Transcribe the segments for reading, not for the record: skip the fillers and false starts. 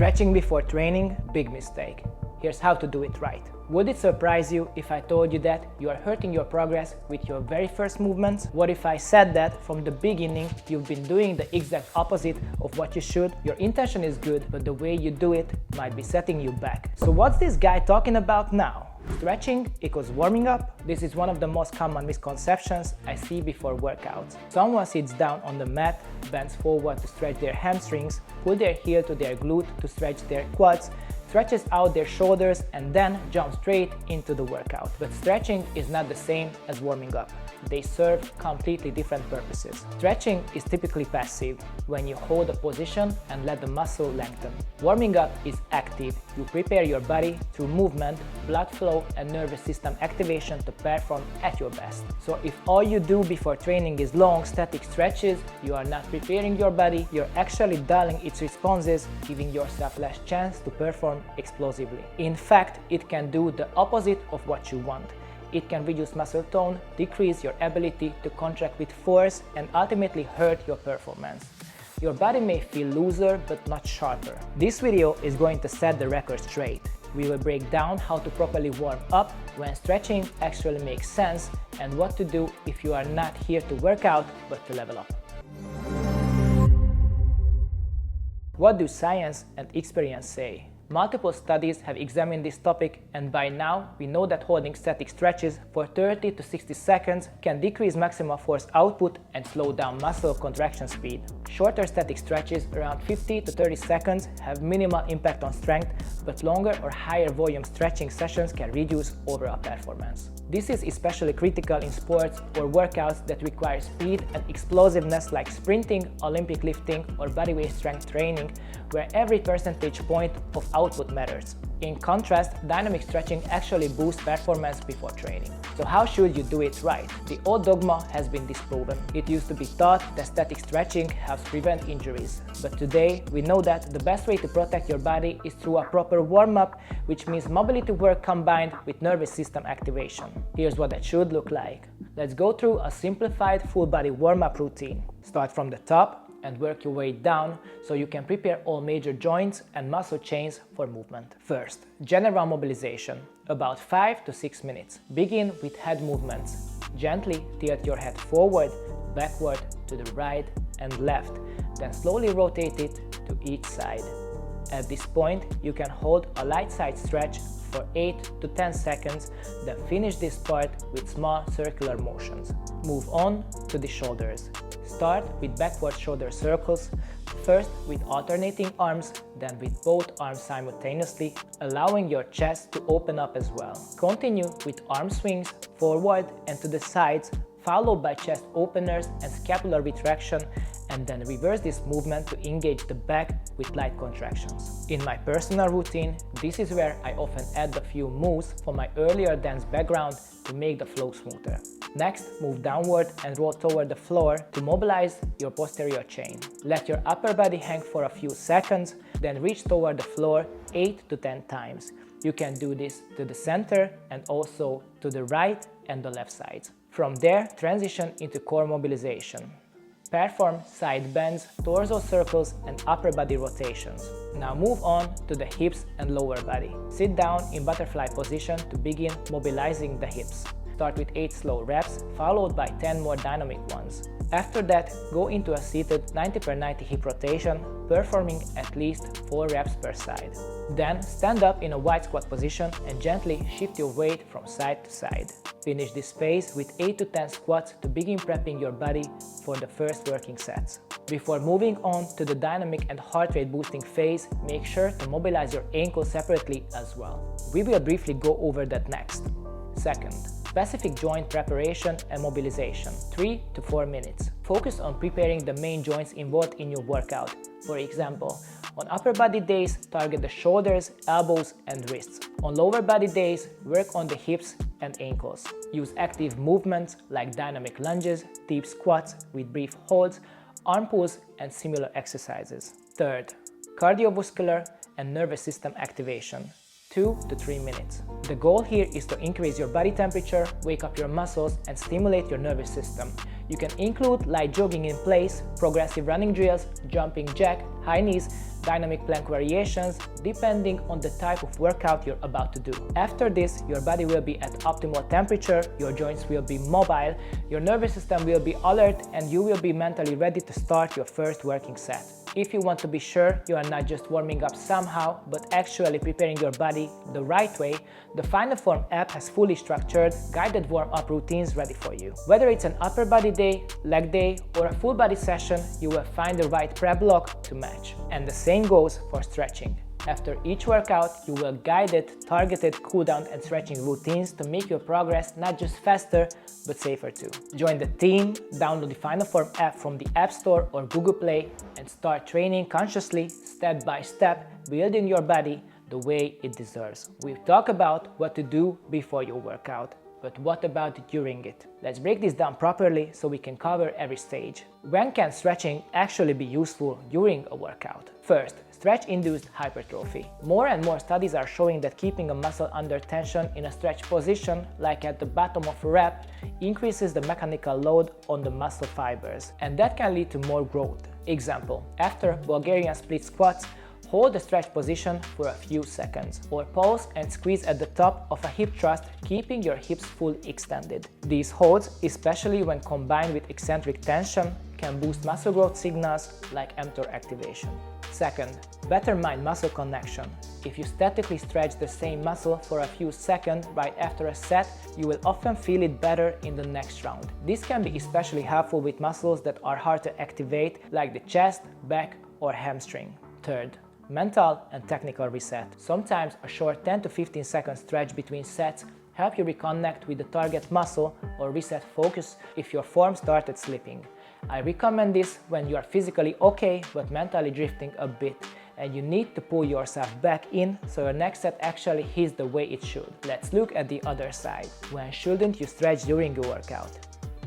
Stretching before training, big mistake. Here's how to do it right. Would it surprise you if I told you that you are hurting your progress with your very first movements? What if I said that from the beginning you've been doing the exact opposite of what you should? Your intention is good, but the way you do it might be setting you back. So what's this guy talking about now? Stretching equals warming up? This is one of the most common misconceptions I see before workouts. Someone sits down on the mat, bends forward to stretch their hamstrings, pull their heel to their glute to stretch their quads, stretches out their shoulders and then jumps straight into the workout. But stretching is not the same as warming up. They serve completely different purposes. Stretching is typically passive, when you hold a position and let the muscle lengthen. Warming up is active. You prepare your body through movement, blood flow and nervous system activation to perform at your best. So if all you do before training is long static stretches, you are not preparing your body, you're actually dulling its responses, giving yourself less chance to perform explosively. In fact, it can do the opposite of what you want. It can reduce muscle tone, decrease your ability to contract with force, and ultimately hurt your performance. Your body may feel looser but not sharper. This video is going to set the record straight. We will break down how to properly warm up when stretching actually makes sense and what to do if you are not here to work out but to level up. What do science and experience say? Multiple studies have examined this topic, and by now we know that holding static stretches for 30 to 60 seconds can decrease maximum force output and slow down muscle contraction speed. Shorter static stretches around 50 to 30 seconds have minimal impact on strength, but longer or higher volume stretching sessions can reduce overall performance. This is especially critical in sports or workouts that require speed and explosiveness like sprinting, Olympic lifting or bodyweight strength training, where every percentage point of output matters. In contrast, dynamic stretching actually boosts performance before training. So how should you do it right? The old dogma has been disproven. It used to be thought that static stretching helps prevent injuries. But today, we know that the best way to protect your body is through a proper warm-up, which means mobility work combined with nervous system activation. Here's what that should look like. Let's go through a simplified full-body warm-up routine. Start from the top and work your way down so you can prepare all major joints and muscle chains for movement. First, general mobilization, about 5 to 6 minutes. Begin with head movements. Gently tilt your head forward, backward, to the right and left, then slowly rotate it to each side. At this point, you can hold a light side stretch for 8 to 10 seconds, then finish this part with small circular motions. Move on to the shoulders. Start with backward shoulder circles, first with alternating arms, then with both arms simultaneously, allowing your chest to open up as well. Continue with arm swings forward and to the sides, followed by chest openers and scapular retraction, and then reverse this movement to engage the back with light contractions. In my personal routine, this is where I often add a few moves from my earlier dance background to make the flow smoother. Next, move downward and roll toward the floor to mobilize your posterior chain. Let your upper body hang for a few seconds, then reach toward the floor 8 to 10 times. You can do this to the center and also to the right and the left sides. From there, transition into core mobilization. Perform side bends, torso circles and upper body rotations. Now move on to the hips and lower body. Sit down in butterfly position to begin mobilizing the hips. Start with 8 slow reps, followed by 10 more dynamic ones. After that, go into a seated 90x90 hip rotation, performing at least 4 reps per side. Then stand up in a wide squat position and gently shift your weight from side to side. Finish this phase with 8 to 10 squats to begin prepping your body for the first working sets. Before moving on to the dynamic and heart rate boosting phase, make sure to mobilize your ankles separately as well. We will briefly go over that next. Second, specific joint preparation and mobilization, 3 to 4 minutes. Focus on preparing the main joints involved in your workout. For example, on upper body days, target the shoulders, elbows and wrists. On lower body days, work on the hips and ankles. Use active movements like dynamic lunges, deep squats with brief holds, arm pulls and similar exercises. Third, cardiovascular and nervous system activation, 2 to 3 minutes. The goal here is to increase your body temperature, wake up your muscles and stimulate your nervous system. You can include light jogging in place, progressive running drills, jumping jack, high knees, dynamic plank variations, depending on the type of workout you're about to do. After this, your body will be at optimal temperature, your joints will be mobile, your nervous system will be alert, and you will be mentally ready to start your first working set. If you want to be sure you are not just warming up somehow, but actually preparing your body the right way, the Final Form app has fully structured, guided warm-up routines ready for you. Whether it's an upper body day, leg day, or a full body session, you will find the right prep block to match. And the same goes for stretching. After each workout, you will guided, targeted cooldown and stretching routines to make your progress not just faster, but safer too. Join the team, download the Final Form app from the App Store or Google Play, and start training consciously, step by step, building your body the way it deserves. We've talked about what to do before your workout, but what about during it? Let's break this down properly so we can cover every stage. When can stretching actually be useful during a workout? First, stretch-induced hypertrophy. More and more studies are showing that keeping a muscle under tension in a stretch position, like at the bottom of a rep, increases the mechanical load on the muscle fibers, and that can lead to more growth. Example, after Bulgarian split squats, hold the stretch position for a few seconds, or pause and squeeze at the top of a hip thrust, keeping your hips fully extended. These holds, especially when combined with eccentric tension, can boost muscle growth signals like mTOR activation. Second, better mind-muscle connection. If you statically stretch the same muscle for a few seconds right after a set, you will often feel it better in the next round. This can be especially helpful with muscles that are hard to activate, like the chest, back, or hamstring. Third, mental and technical reset. Sometimes a short 10 to 15 second stretch between sets help you reconnect with the target muscle or reset focus if your form started slipping. I recommend this when you are physically okay but mentally drifting a bit and you need to pull yourself back in so your next set actually hits the way it should. Let's look at the other side. When shouldn't you stretch during your workout?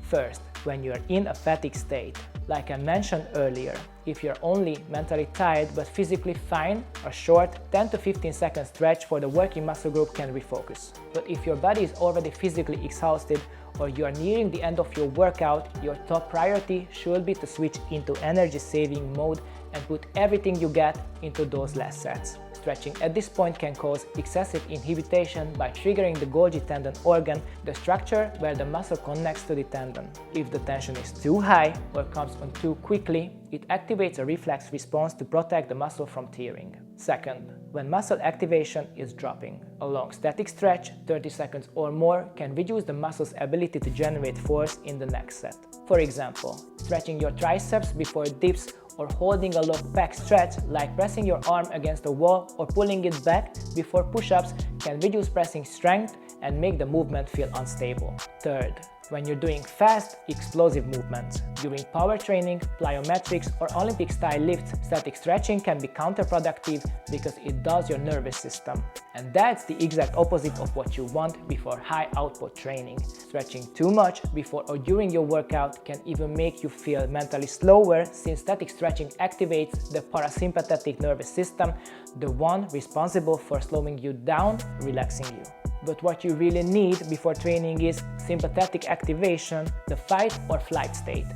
First, when you're in a fatigue state. Like I mentioned earlier, if you're only mentally tired but physically fine, a short 10 to 15 second stretch for the working muscle group can refocus. But if your body is already physically exhausted or you are nearing the end of your workout, your top priority should be to switch into energy saving mode and put everything you get into those last sets. Stretching at this point can cause excessive inhibition by triggering the Golgi tendon organ, the structure where the muscle connects to the tendon. If the tension is too high or comes on too quickly, it activates a reflex response to protect the muscle from tearing. Second, when muscle activation is dropping. A long static stretch, 30 seconds or more, can reduce the muscle's ability to generate force in the next set. For example, stretching your triceps before dips or holding a low back stretch like pressing your arm against a wall or pulling it back before push-ups can reduce pressing strength and make the movement feel unstable. Third, when you're doing fast, explosive movements. During power training, plyometrics or Olympic-style lifts, static stretching can be counterproductive because it dulls your nervous system. And that's the exact opposite of what you want before high-output training. Stretching too much before or during your workout can even make you feel mentally slower since static stretching activates the parasympathetic nervous system, the one responsible for slowing you down, relaxing you. But what you really need before training is sympathetic activation, the fight or flight state.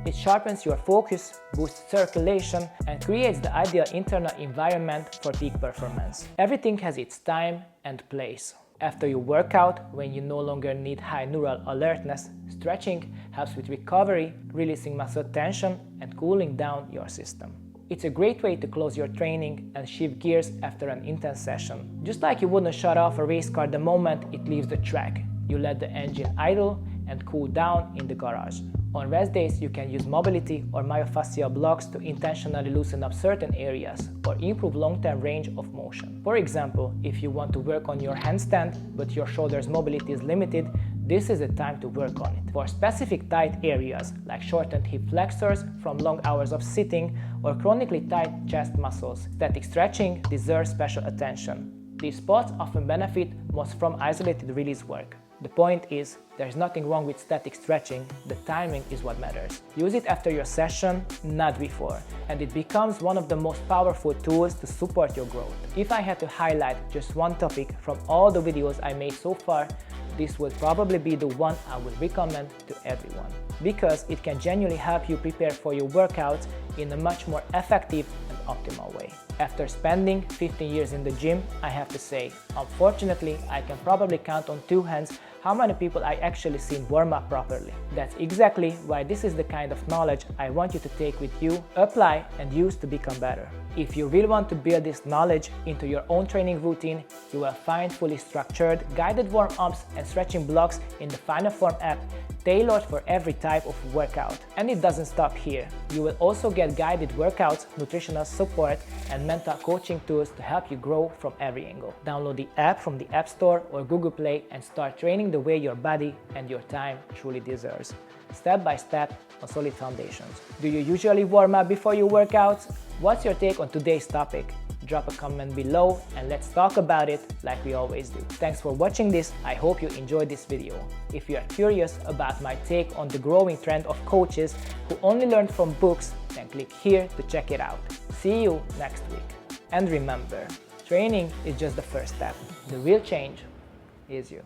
It sharpens your focus, boosts circulation, and creates the ideal internal environment for peak performance. Everything has its time and place. After you work out, when you no longer need high neural alertness, stretching helps with recovery, releasing muscle tension, and cooling down your system. It's a great way to close your training and shift gears after an intense session. Just like you wouldn't shut off a race car the moment it leaves the track. You let the engine idle and cool down in the garage. On rest days, you can use mobility or myofascial blocks to intentionally loosen up certain areas or improve long-term range of motion. For example, if you want to work on your handstand but your shoulders mobility is limited, this is the time to work on it. For specific tight areas like shortened hip flexors from long hours of sitting or chronically tight chest muscles, static stretching deserves special attention. These spots often benefit most from isolated release work. The point is, there's nothing wrong with static stretching, the timing is what matters. Use it after your session, not before, and it becomes one of the most powerful tools to support your growth. If I had to highlight just one topic from all the videos I made so far, this will probably be the one I will recommend to everyone, because it can genuinely help you prepare for your workouts in a much more effective and optimal way. After spending 15 years in the gym, I have to say, unfortunately, I can probably count on two hands how many people I actually seen warm up properly. That's exactly why this is the kind of knowledge I want you to take with you, apply and use to become better. If you really want to build this knowledge into your own training routine, you will find fully structured, guided warm-ups and stretching blocks in the Final Form app, tailored for every type of workout. And it doesn't stop here. You will also get guided workouts, nutritional support, and mental coaching tools to help you grow from every angle. Download the app from the App Store or Google Play and start training the way your body and your time truly deserves. Step by step on solid foundations. Do you usually warm up before your workouts? What's your take on today's topic? Drop a comment below and let's talk about it like we always do. Thanks for watching this. I hope you enjoyed this video. If you are curious about my take on the growing trend of coaches who only learn from books, then click here to check it out. See you next week. And remember, training is just the first step. The real change is you.